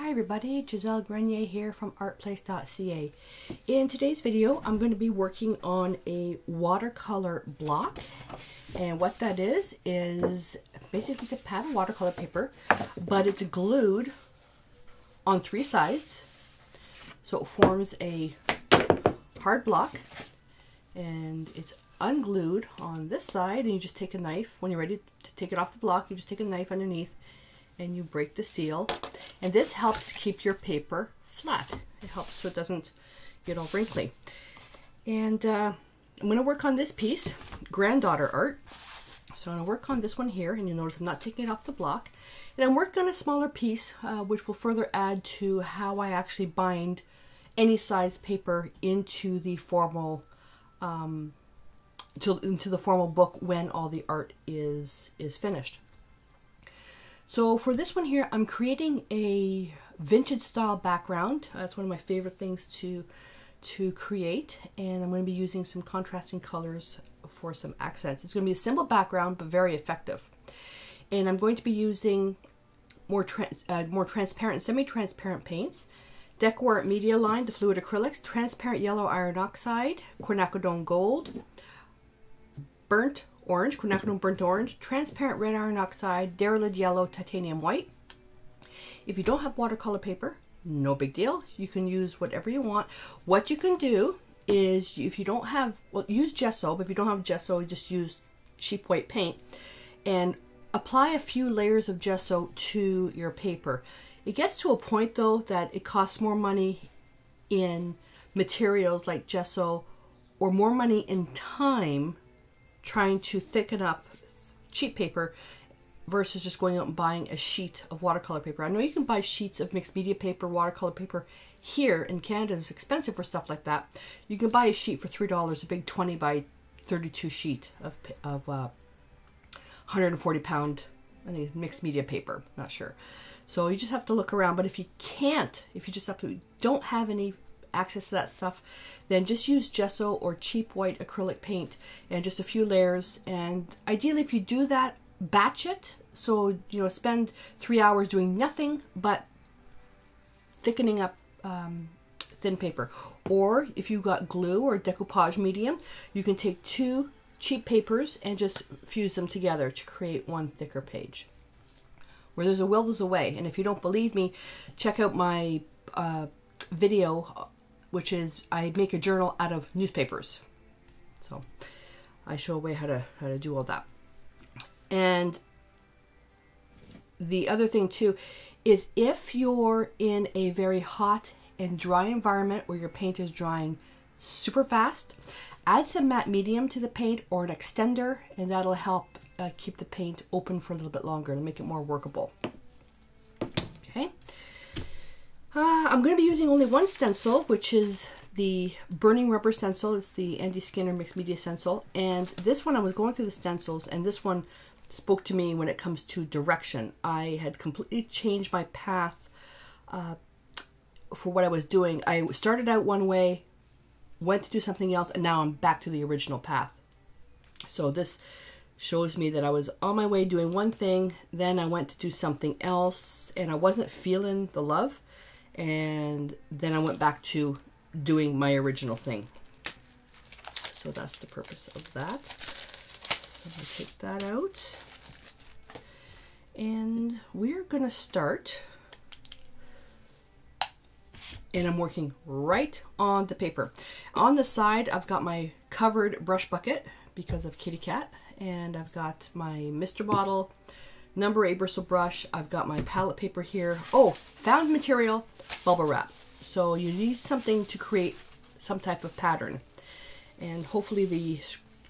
Hi everybody, Giselle Grenier here from ArtPlace.ca. In today's video, I'm going to be working on a watercolor block. And what that is basically it's a pad of watercolor paper, but it's glued on three sides. So it forms a hard block, and it's unglued on this side, and you just take a knife. When you're ready to take it off the block, you just take a knife underneath and you break the seal, and this helps keep your paper flat. It helps so it doesn't get all wrinkly. And I'm going to work on this piece, granddaughter art. So I'm going to work on this one here, and you'll notice I'm not taking it off the block. And I'm working on a smaller piece, which will further add to how I actually bind any size paper into the formal into the formal book when all the art is finished. So for this one here, I'm creating a vintage style background. That's one of my favorite things to create, and I'm going to be using some contrasting colors for some accents. It's going to be a simple background, but very effective. And I'm going to be using more transparent and semi-transparent paints. DecoArt Media Line, the fluid acrylics, transparent yellow iron oxide, Quinacridone gold, burnt orange, Quinacridone burnt orange, transparent red iron oxide, Diarylide yellow, titanium white. If you don't have watercolor paper, no big deal. You can use whatever you want. What you can do is, if you don't have, well, use gesso, but if you don't have gesso, just use cheap white paint and apply a few layers of gesso to your paper. It gets to a point though that it costs more money in materials like gesso, or more money in time trying to thicken up cheap paper versus just going out and buying a sheet of watercolor paper. I know you can buy sheets of mixed media paper, watercolor paper. Here in Canada, it's expensive for stuff like that. You can buy a sheet for $3, a big 20 by 32 sheet of 140 pound, I think, mixed media paper. Not sure. So you just have to look around. But if you can't, if you just don't have any access to that stuff, then just use gesso or cheap white acrylic paint and just a few layers. And ideally, if you do that, batch it. So, you know, spend 3 hours doing nothing but thickening up thin paper. Or if you've got glue or decoupage medium, you can take two cheap papers and just fuse them together to create one thicker page. Where there's a will, there's a way. And if you don't believe me, check out my video, which is I make a journal out of newspapers. So I show a way how to do all that. And the other thing too is, if you're in a very hot and dry environment where your paint is drying super fast, add some matte medium to the paint or an extender, and that'll help keep the paint open for a little bit longer and make it more workable. Okay. I'm going to be using only one stencil, which is the burning rubber stencil. It's the Andy Skinner mixed media stencil. And this one, I was going through the stencils, and this one spoke to me when it comes to direction. I had completely changed my path for what I was doing. I started out one way, went to do something else, and now I'm back to the original path. So this shows me that I was on my way doing one thing, then I went to do something else, and I wasn't feeling the love. And then I went back to doing my original thing. So that's the purpose of that. So I'm going to take that out. And we're going to start. And I'm working right on the paper. On the side, I've got my covered brush bucket because of Kitty Cat. And I've got my Mr. Bottle, number 8 bristle brush. I've got my palette paper here. Oh, found material, bubble wrap. So you need something to create some type of pattern. And hopefully the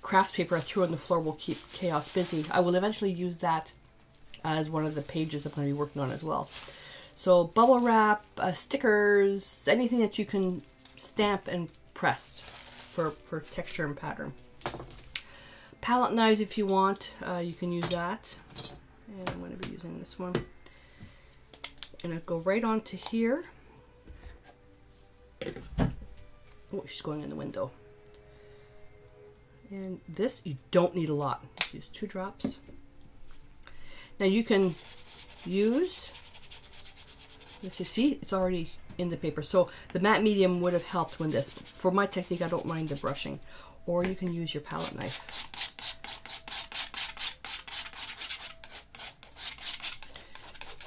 craft paper I threw on the floor will keep chaos busy. I will eventually use that as one of the pages I'm going to be working on as well. So bubble wrap, stickers, anything that you can stamp and press for texture and pattern. Palette knives, if you want, you can use that. And I'm going to be using this one. And I go right onto here. Oh, she's going in the window. And this, you don't need a lot. Just use 2 drops. Now you can use Let's see, it's already in the paper. So the matte medium would have helped with this. For my technique, I don't mind the brushing. Or you can use your palette knife.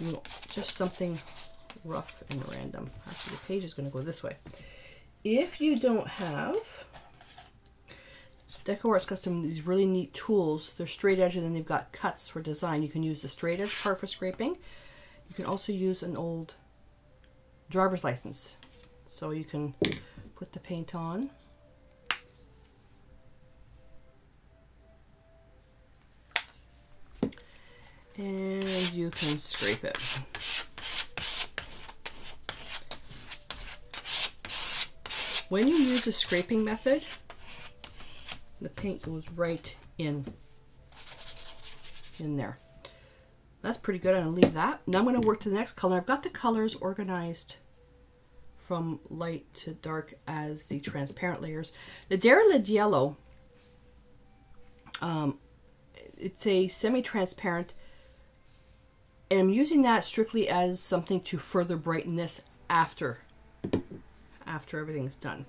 You know, just something rough and random. Actually, the page is going to go this way. If you don't have, DecoArt's got some of these really neat tools. They're straight edge and then they've got cuts for design. You can use the straight edge part for scraping. You can also use an old driver's license. So you can put the paint on. And you can scrape it. When you use a scraping method, the paint goes right in there. That's pretty good. I'm going to leave that. Now I'm going to work to the next color. I've got the colors organized from light to dark as the transparent layers. The Diarylide yellow, it's a semi-transparent, and I'm using that strictly as something to further brighten this after everything's done.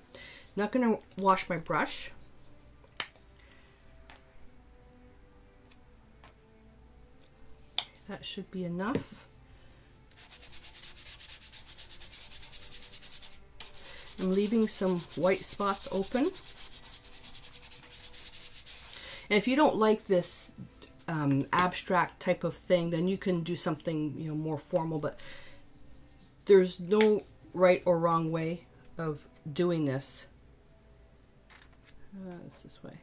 Not going to wash my brush. That should be enough. I'm leaving some white spots open. And if you don't like this abstract type of thing, then you can do something, you know, more formal, but there's no right or wrong way of doing this. It's this way.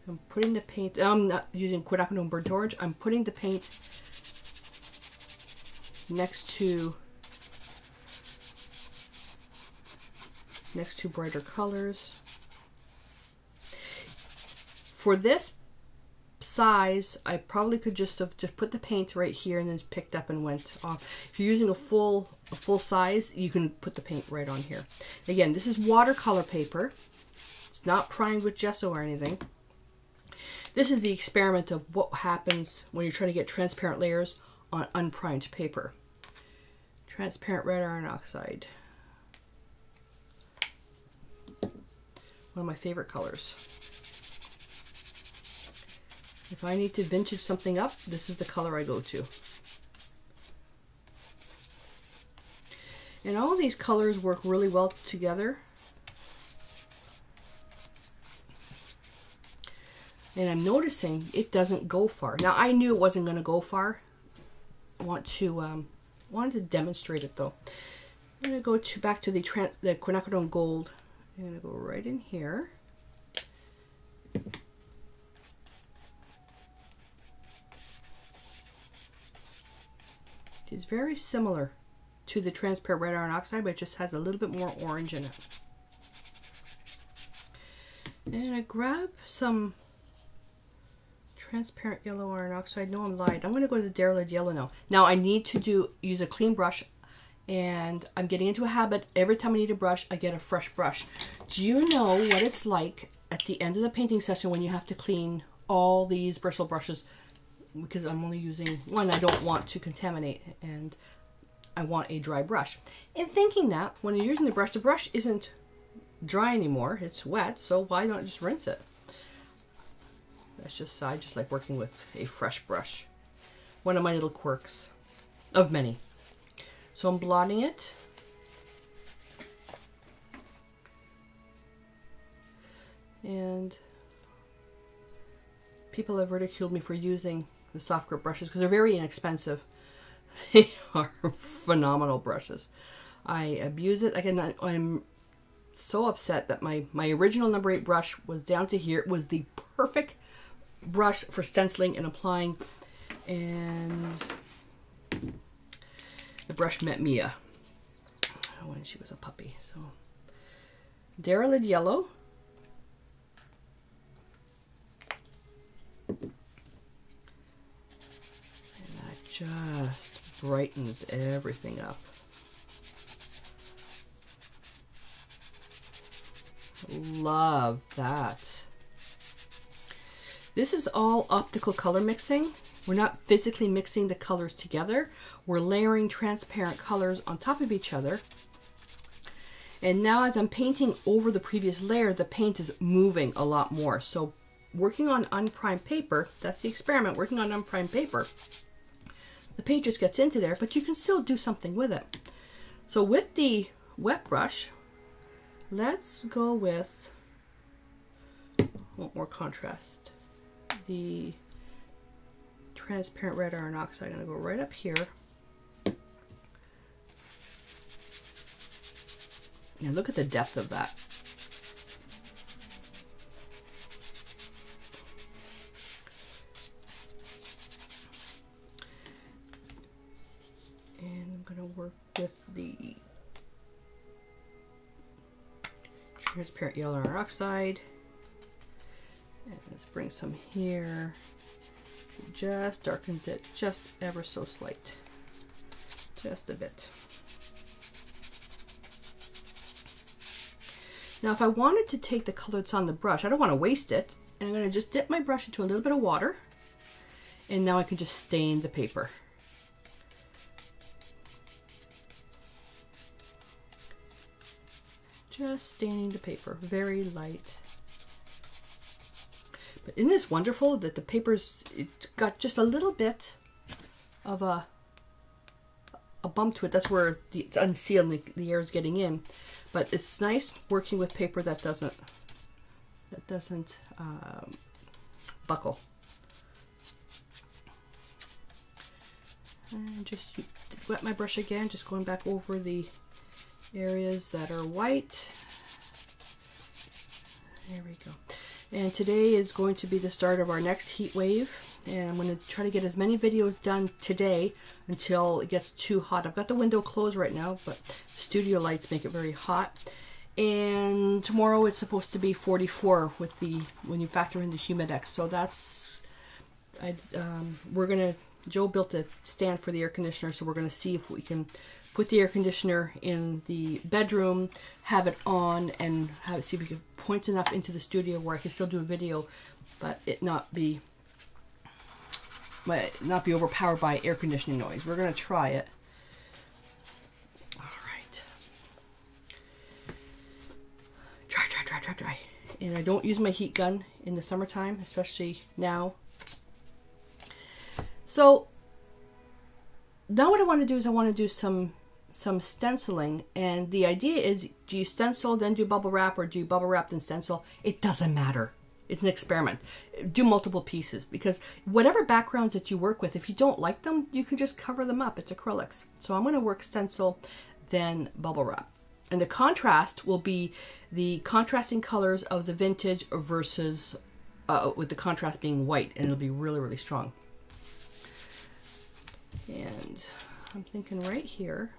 I'm putting the paint, I'm not using Quinacridone Burnt Orange, I'm putting the paint next to brighter colors. For this size, I probably could just have put the paint right here and then picked up and went off. If you're using a full size, you can put the paint right on here. Again, this is watercolor paper. It's not primed with gesso or anything. This is the experiment of what happens when you're trying to get transparent layers on unprimed paper. Transparent red iron oxide. One of my favorite colors. If I need to vintage something up, this is the color I go to. And all of these colors work really well together. And I'm noticing it doesn't go far. Now I knew it wasn't going to go far. I wanted to demonstrate it though. I'm going to go back to the Quinacridone Gold. I'm going to go right in here. It's very similar to the transparent red iron oxide, but it just has a little bit more orange in it. And I grab some transparent yellow iron oxide. No, I'm lying. I'm going to go to the Diarylide yellow now. Now I need to use a clean brush, and I'm getting into a habit. Every time I need a brush, I get a fresh brush. Do you know what it's like at the end of the painting session when you have to clean all these bristle brushes? Because I'm only using one, I don't want to contaminate, and I want a dry brush. And thinking that when you're using the brush isn't dry anymore, it's wet, so why not just rinse it? That's just, I just like working with a fresh brush. One of my little quirks, of many. So I'm blotting it. And people have ridiculed me for using the soft grip brushes because they're very inexpensive. They are phenomenal brushes. I abuse it. Again, I'm so upset that my original number 8 brush was down to here. It was the perfect brush for stenciling and applying, and the brush met Mia when she was a puppy. So Diarylide yellow. Just brightens everything up. Love that. This is all optical color mixing. We're not physically mixing the colors together. We're layering transparent colors on top of each other. And now as I'm painting over the previous layer, the paint is moving a lot more. So working on unprimed paper, that's the experiment, working on unprimed paper, the paint just gets into there, but you can still do something with it. So with the wet brush, let's go with, I want more contrast, the transparent red iron oxide. I'm going to go right up here. And look at the depth of that. And I'm going to work with the transparent yellow iron oxide. And let's bring some here. It just darkens it just ever so slight. Just a bit. Now if I wanted to take the color that's on the brush, I don't want to waste it, and I'm going to just dip my brush into a little bit of water, and now I can just stain the paper. Just staining the paper, very light. But isn't this wonderful that the paper's, it's got just a little bit of a bump to it. That's where it's unsealed and the air is getting in. But it's nice working with paper that doesn't buckle. And just wet my brush again, just going back over the areas that are white. There we go. And today is going to be the start of our next heat wave. And I'm going to try to get as many videos done today until it gets too hot. I've got the window closed right now, but studio lights make it very hot. And tomorrow it's supposed to be 44 with the, when you factor in the Humidex. So that's, Joe built a stand for the air conditioner, so we're going to see if we can put the air conditioner in the bedroom, have it on, and see if we can point enough into the studio where I can still do a video, but it not be overpowered by air conditioning noise. We're going to try it. All right. Dry. And I don't use my heat gun in the summertime, especially now. So now what I want to do is I want to do some stenciling, and the idea is, do you stencil then do bubble wrap, or do you bubble wrap then stencil? It doesn't matter. It's an experiment. Do multiple pieces, because whatever backgrounds that you work with, if you don't like them, you can just cover them up. It's acrylics. So I'm going to work stencil, then bubble wrap. And the contrast will be the contrasting colors of the vintage versus with the contrast being white, and it'll be really, really strong. And I'm thinking right here,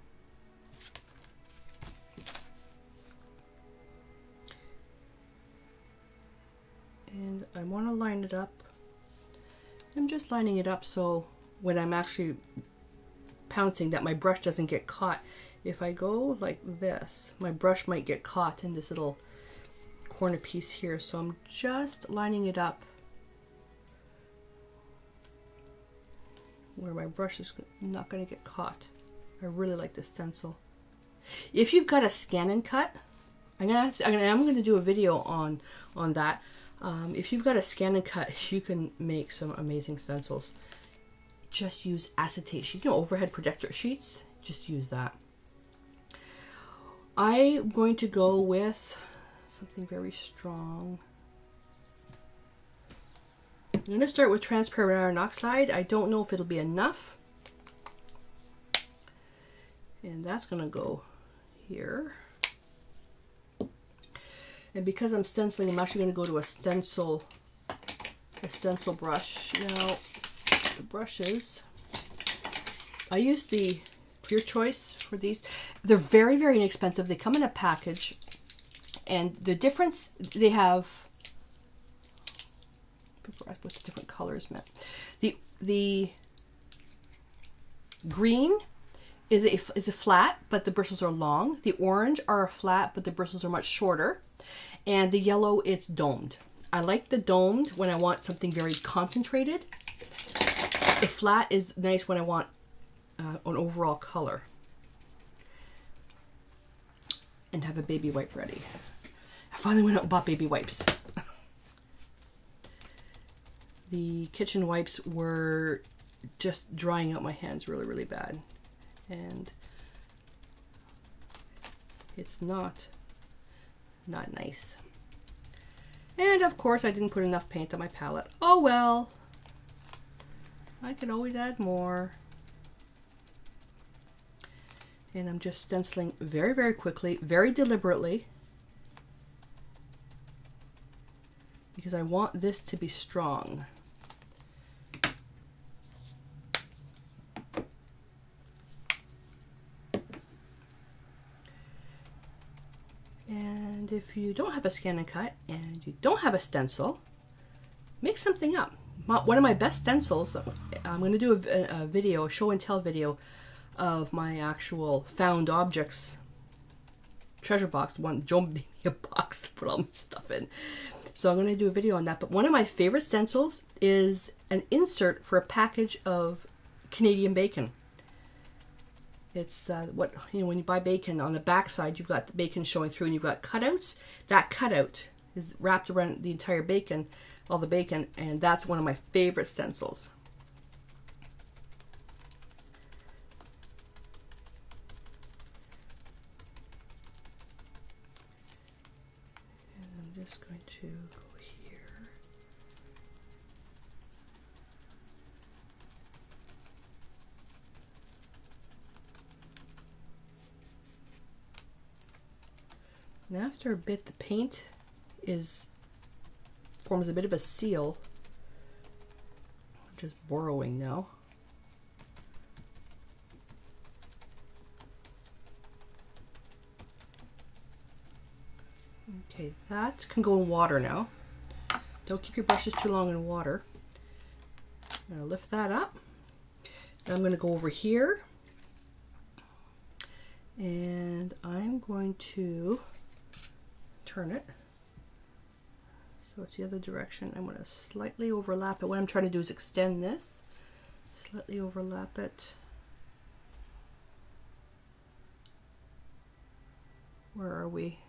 and I want to line it up. I'm just lining it up so when I'm actually pouncing that my brush doesn't get caught. If I go like this, my brush might get caught in this little corner piece here. So I'm just lining it up where my brush is not going to get caught. I really like this stencil. If you've got a scan and cut, I'm going to do a video on that. If you've got a scan and cut, you can make some amazing stencils. Just use acetate sheet, overhead projector sheets. Just use that. I'm going to go with something very strong. I'm going to start with transparent iron oxide. I don't know if it'll be enough. And that's going to go here. And because I'm stenciling, I'm actually going to go to a stencil brush. Now, the brushes, I use the Pure Choice for these. They're very, very inexpensive. They come in a package. And the difference, they have with the different colors meant. The green is a flat, but the bristles are long. The orange are flat, but the bristles are much shorter. And the yellow, it's domed. I like the domed when I want something very concentrated. The flat is nice when I want an overall color. And have a baby wipe ready. I finally went out and bought baby wipes. The kitchen wipes were just drying out my hands really, really bad. And it's not nice. And of course I didn't put enough paint on my palette. Oh well. I could always add more. And I'm just stenciling very, very quickly, very deliberately, because I want this to be strong. And if you don't have a scan and cut and you don't have a stencil, make something up. One of my best stencils, I'm going to do a video, a show and tell video of my actual found objects treasure box. Joe made me a box to put all my stuff in. So I'm going to do a video on that. But one of my favorite stencils is an insert for a package of Canadian bacon. It's what, you know, when you buy bacon, on the back side you've got the bacon showing through and you've got cutouts. That cutout is wrapped around the entire bacon, all the bacon, and that's one of my favorite stencils. And I'm just going to go here. And after a bit, the paint forms a bit of a seal. I'm just borrowing now. Okay, that can go in water now. Don't keep your brushes too long in water. I'm going to lift that up. Then I'm going to go over here. And I'm going to turn it so it's the other direction. I'm going to slightly overlap it. What I'm trying to do is extend this, slightly overlap it. Where are we?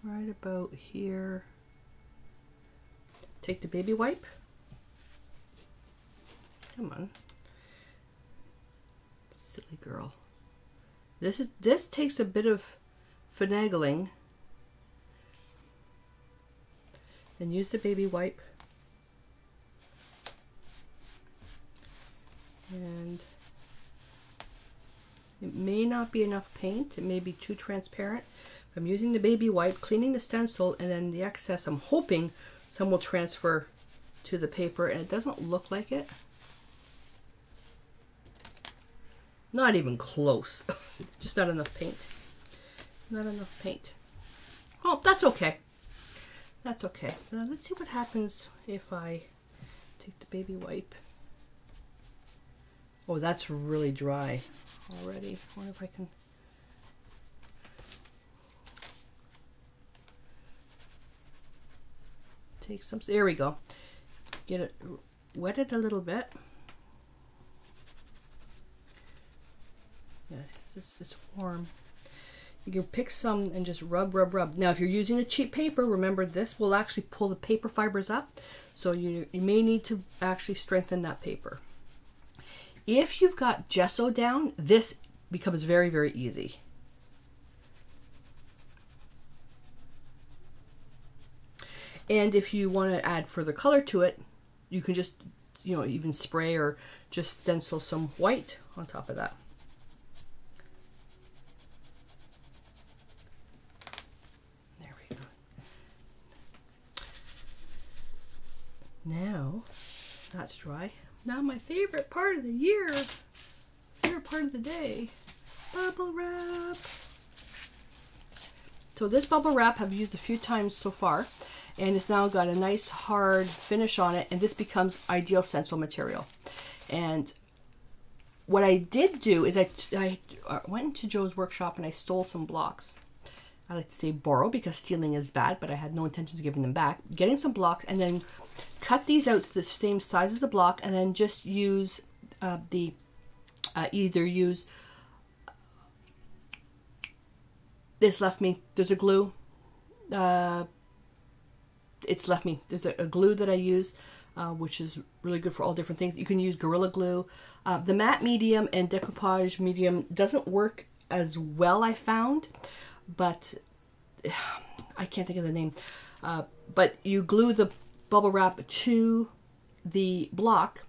Right about here. Take the baby wipe. Come on, silly girl. This takes a bit of finagling. And use the baby wipe. And it may not be enough paint. It may be too transparent. I'm using the baby wipe, cleaning the stencil, and then the excess, I'm hoping some will transfer to the paper, and it doesn't look like it. Not even close. Just not enough paint. Not enough paint. Oh, that's okay. That's okay. Now let's see what happens if I take the baby wipe. Oh, that's really dry already. I wonder if I can... take some... There we go. Get it, wet it a little bit. Yeah, it's warm. You can pick some and just rub, rub, rub. Now, if you're using a cheap paper, remember this will actually pull the paper fibers up. So you may need to actually strengthen that paper. If you've got gesso down, this becomes very, very easy. And if you want to add further color to it, you can just, you know, even spray or just stencil some white on top of that. Now that's dry. Now my favorite part of the year, favorite part of the day, bubble wrap. So this bubble wrap I've used a few times so far, and it's now got a nice hard finish on it, and this becomes ideal stencil material. And what I did do is I went into Joe's workshop and I stole some blocks I like to say borrow because stealing is bad, but I had no intentions of giving them back. Getting some blocks and then cut these out to the same size as a block, and then just use either use this left me. There's a glue. It's left me. There's a glue that I use, which is really good for all different things. You can use Gorilla Glue. The matte medium and decoupage medium doesn't work as well, I found, but I can't think of the name. But you glue the bubble wrap to the block,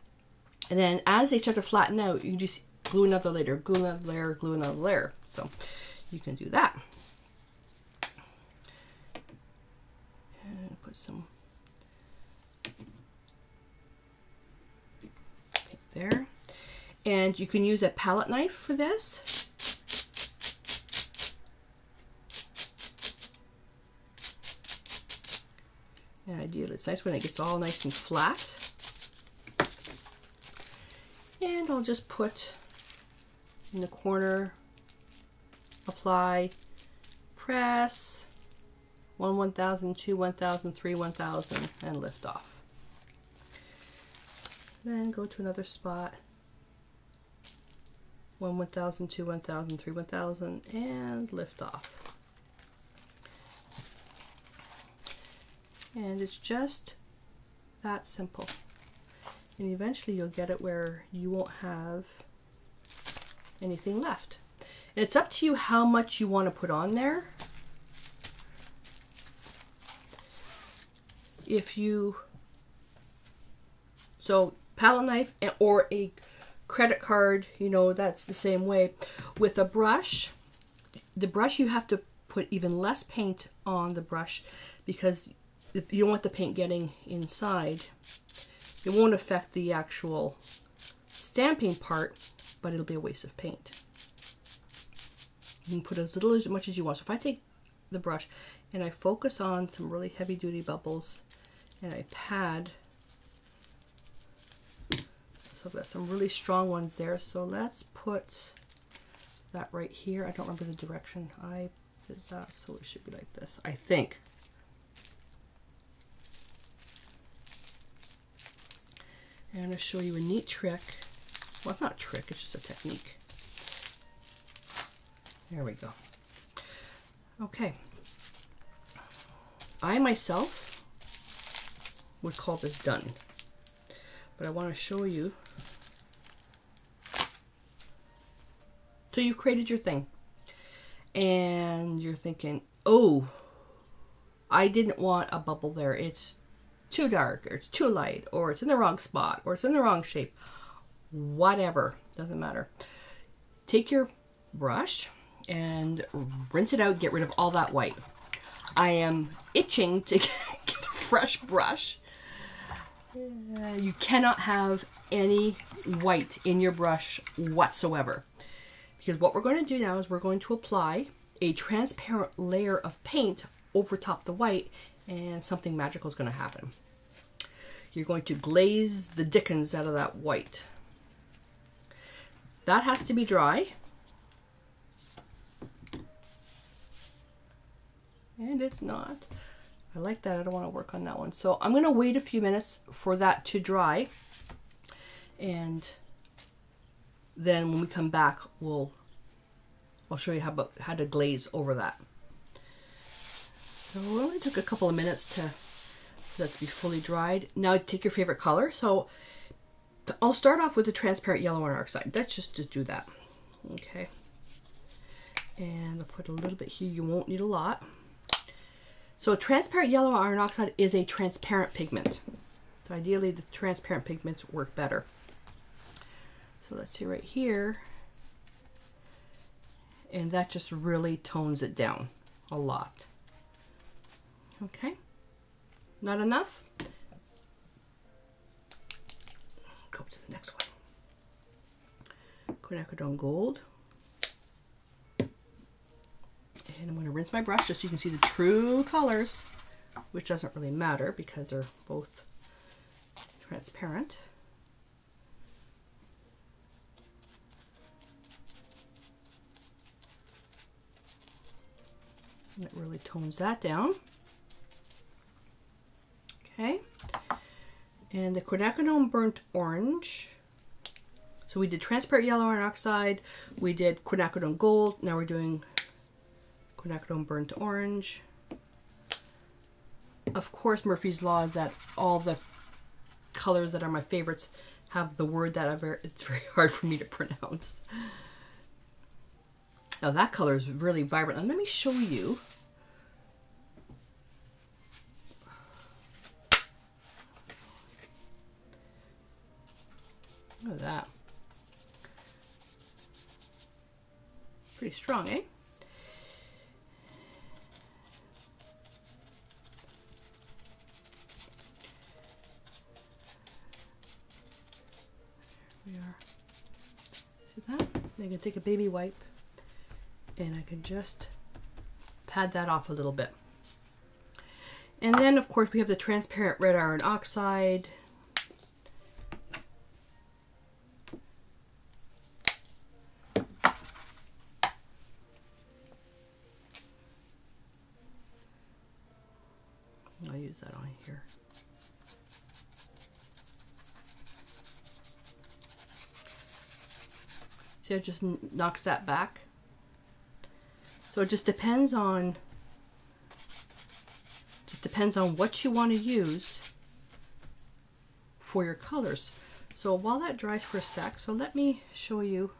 and then as they start to flatten out, you just glue another layer, glue another layer, glue another layer. So you can do that. And put some paint there. And you can use a palette knife for this. And ideally, it's nice when it gets all nice and flat. And I'll just put in the corner, apply, press, 1 1000, 2 1000, 3 1000, and lift off. Then go to another spot, 1 1000, 2 1000, 3 1000, and lift off. And it's just that simple. And eventually you'll get it where you won't have anything left. And it's up to you how much you want to put on there. So palette knife or a credit card, you know, that's the same way. With a brush, the brush, you have to put even less paint on the brush because you don't want the paint getting inside. It won't affect the actual stamping part, but it'll be a waste of paint. You can put as little as much as you want. So if I take the brush and I focus on some really heavy duty bubbles and I pad, so I've got some really strong ones there. So let's put that right here. I don't remember the direction I did that, so it should be like this, I think. And I'm going to show you a neat trick. Well, it's not a trick, it's just a technique. There we go. Okay. I myself would call this done. But I want to show you. So you've created your thing. And you're thinking, oh, I didn't want a bubble there. It's too dark, or it's too light, or it's in the wrong spot, or it's in the wrong shape. Whatever, doesn't matter. Take your brush and rinse it out, get rid of all that white. I am itching to get a fresh brush. You cannot have any white in your brush whatsoever. Because what we're going to do now is we're going to apply a transparent layer of paint over top the white, and something magical is going to happen. You're going to glaze the dickens out of that white. That has to be dry. And it's not. I like that. I don't want to work on that one. So I'm going to wait a few minutes for that to dry. And then when we come back, I'll show you how to glaze over that. So it only took a couple of minutes for that to be fully dried. Now take your favorite color. So I'll start off with the transparent yellow on Oxide. Let's just do that. Okay. And I'll put a little bit here. You won't need a lot. So transparent yellow iron oxide is a transparent pigment. So ideally the transparent pigments work better. So let's see right here. And that just really tones it down a lot. Okay. Not enough? Go to the next one. Quinacridone Gold. And I'm going to rinse my brush just so you can see the true colors, which doesn't really matter because they're both transparent. It really tones that down. Okay. And the Quinacridone burnt orange. So we did transparent yellow and oxide. We did Quinacridone gold. Now we're doing Quinacridone burnt orange. Of course, Murphy's Law is that all the colors that are my favorites have the word that it's very hard for me to pronounce. Now that color is really vibrant. And let me show you. Look at that. Pretty strong, eh? There we are. See that? I can take a baby wipe and I can just pad that off a little bit. And then of course we have the transparent red iron oxide. I'll use that on here. See, it just knocks that back. So it just depends on what you want to use for your colors. So while that dries for a sec, so let me show you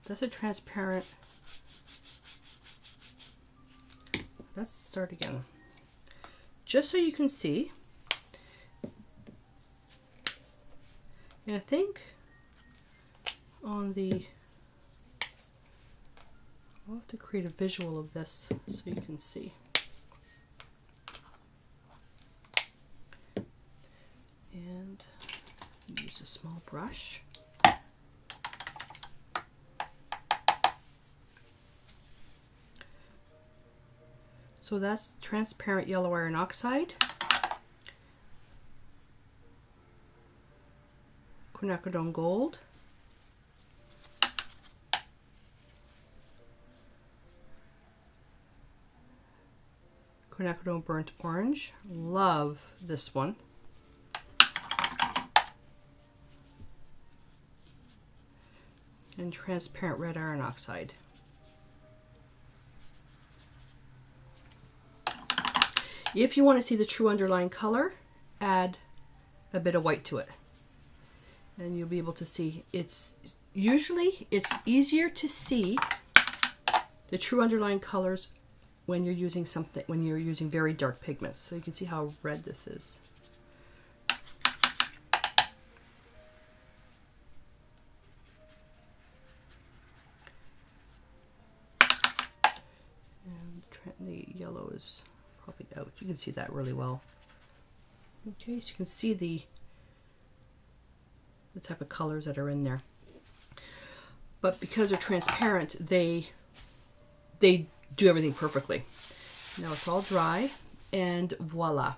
that's a transparent. Let's start again. Just so you can see. And I think on the, I'll have to create a visual of this so you can see. And use a small brush. So that's transparent yellow iron oxide, Quinacridone gold, Quinacridone burnt orange, love this one, and transparent red iron oxide. If you want to see the true underlying color, add a bit of white to it. And you'll be able to see it's easier to see the true underlying colors when you're using very dark pigments. So you can see how red this is. And the yellow is probably out. You can see that really well. Okay, so you can see the type of colors that are in there. But because they're transparent, they do everything perfectly. Now it's all dry, and voila.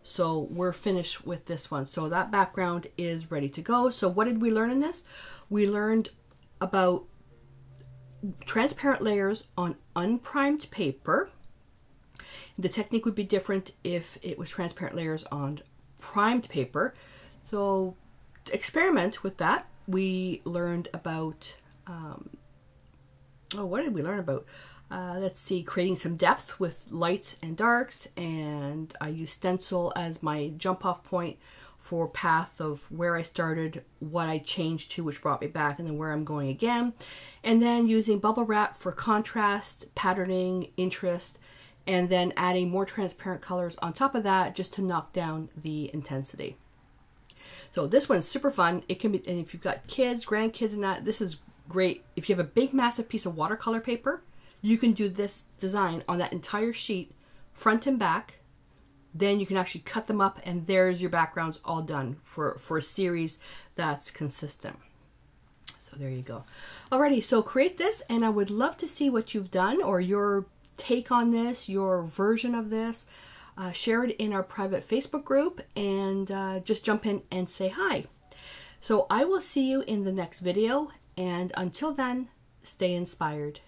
So we're finished with this one. So that background is ready to go. So what did we learn in this? We learned about transparent layers on unprimed paper. The technique would be different if it was transparent layers on primed paper. So to experiment with that, we learned about, what did we learn about? Let's see, creating some depth with lights and darks, and I used stencil as my jump off point for path of where I started, what I changed to, which brought me back, and then where I'm going again. And then using bubble wrap for contrast, patterning, interest, and then adding more transparent colors on top of that just to knock down the intensity. So this one's super fun. It can be, and if you've got kids, grandkids and that, this is great. If you have a big massive piece of watercolor paper, you can do this design on that entire sheet, front and back. Then you can actually cut them up, and there's your backgrounds all done for a series that's consistent. So there you go. Alrighty, so create this, and I would love to see what you've done or your take on this, your version of this. Share it in our private Facebook group, and just jump in and say hi. So I will see you in the next video, and until then, stay inspired.